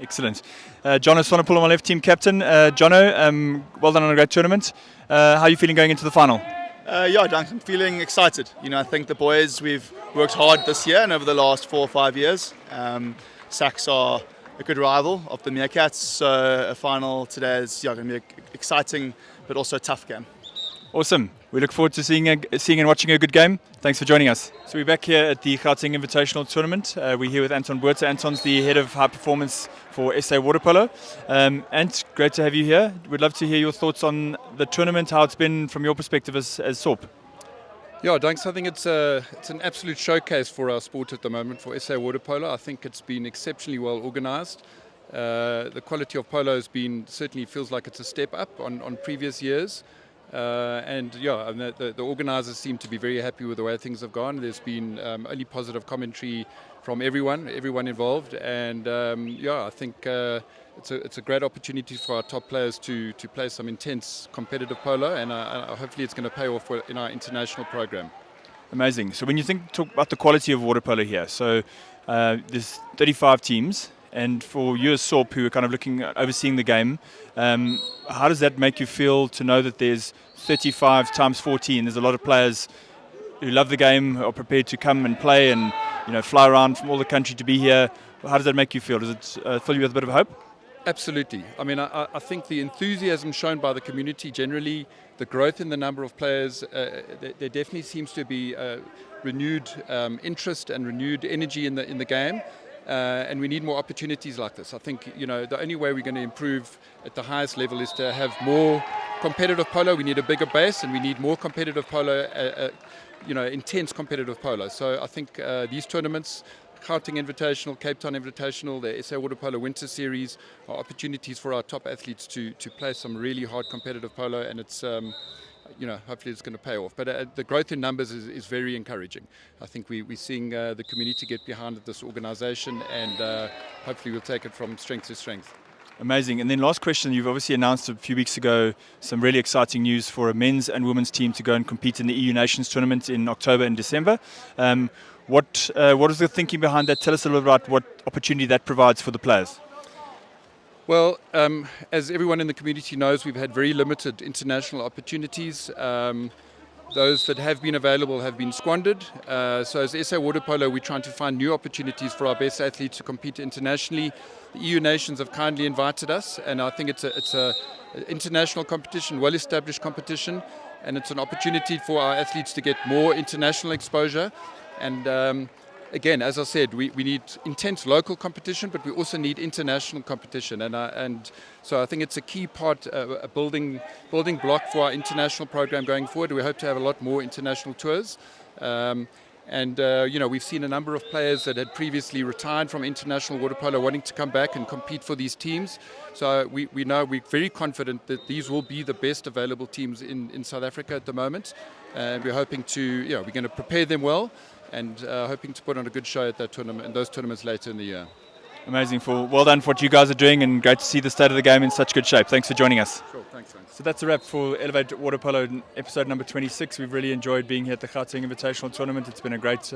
Excellent. Jono Sonopul, my left team captain. Jono, well done on a great tournament. How are you feeling going into the final? Yeah, Duncan, I'm feeling excited. I think the boys, we've worked hard this year and over the last 4 or 5 years. Sacs are a good rival of the Mircats, so a final today is going to be an exciting but also a tough game. Awesome. We look forward to seeing and watching a good game. Thanks for joining us. So we're back here at the Gauteng Invitational Tournament. We're here with Anton Boerter. Anton's the head of high performance for SA Water Polo. Ant, great to have you here. We'd love to hear your thoughts on the tournament, how it's been from your perspective as SORP. Yeah, thanks. I think it's an absolute showcase for our sport at the moment for SA Water Polo. I think it's been exceptionally well organised. The quality of polo certainly feels like it's a step up on previous years. The organisers seem to be very happy with the way things have gone. There's been only positive commentary from everyone involved, and I think it's a great opportunity for our top players to play some intense competitive polo, and hopefully it's going to pay off in our international program. Amazing. So when you talk about the quality of water polo here, so there's 35 teams. And for you as SORP, who are kind of overseeing the game, how does that make you feel to know that there's 35 times 14? There's a lot of players who love the game, are prepared to come and play and fly around from all the country to be here. How does that make you feel? Does it fill you with a bit of hope? Absolutely. I mean, I think the enthusiasm shown by the community generally, the growth in the number of players, there definitely seems to be renewed interest and renewed energy in the game. And we need more opportunities like this. I think the only way we're going to improve at the highest level is to have more competitive polo. We need a bigger base, and we need more competitive polo, intense competitive polo. So I think these tournaments, Gauteng Invitational, Cape Town Invitational, the SA Water Polo Winter Series, are opportunities for our top athletes to play some really hard competitive polo, and it's hopefully it's going to pay off. But the growth in numbers is very encouraging. I think we're seeing the community get behind this organisation, and hopefully we'll take it from strength to strength. Amazing. And then last question, you've obviously announced a few weeks ago some really exciting news for a men's and women's team to go and compete in the EU Nations tournament in October and December. What is the thinking behind that? Tell us a little about what opportunity that provides for the players. Well, as everyone in the community knows, we've had very limited international opportunities. Those that have been available have been squandered. So as SA Water Polo, we're trying to find new opportunities for our best athletes to compete internationally. The EU nations have kindly invited us, and I think it's a international competition, well-established competition, and it's an opportunity for our athletes to get more international exposure. And again, as I said, we need intense local competition, but we also need international competition. And so I think it's a key part, a building block for our international program going forward. We hope to have a lot more international tours. We've seen a number of players that had previously retired from international water polo wanting to come back and compete for these teams. So we know we're very confident that these will be the best available teams in South Africa at the moment. And we're hoping we're going to prepare them well, and hoping to put on a good show at that tournament and those tournaments later in the year. Amazing. Well done for what you guys are doing, and great to see the state of the game in such good shape. Thanks for joining us. Sure, thanks. So that's a wrap for Elevate Water Polo episode number 26. We've really enjoyed being here at the Gauteng Invitational Tournament. It's been a great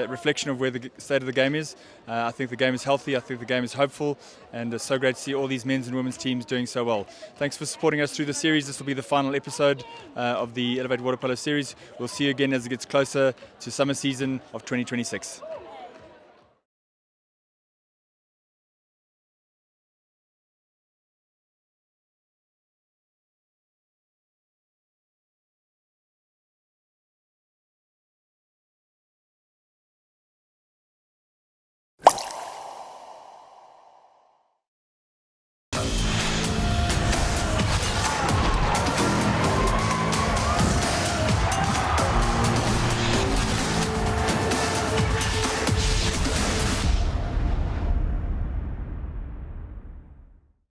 reflection of where the state of the game is. I think the game is healthy. I think the game is hopeful, and it's so great to see all these men's and women's teams doing so well. Thanks for supporting us through the series. This will be the final episode of the Elevate Water Polo series. We'll see you again as it gets closer to summer season of 2026.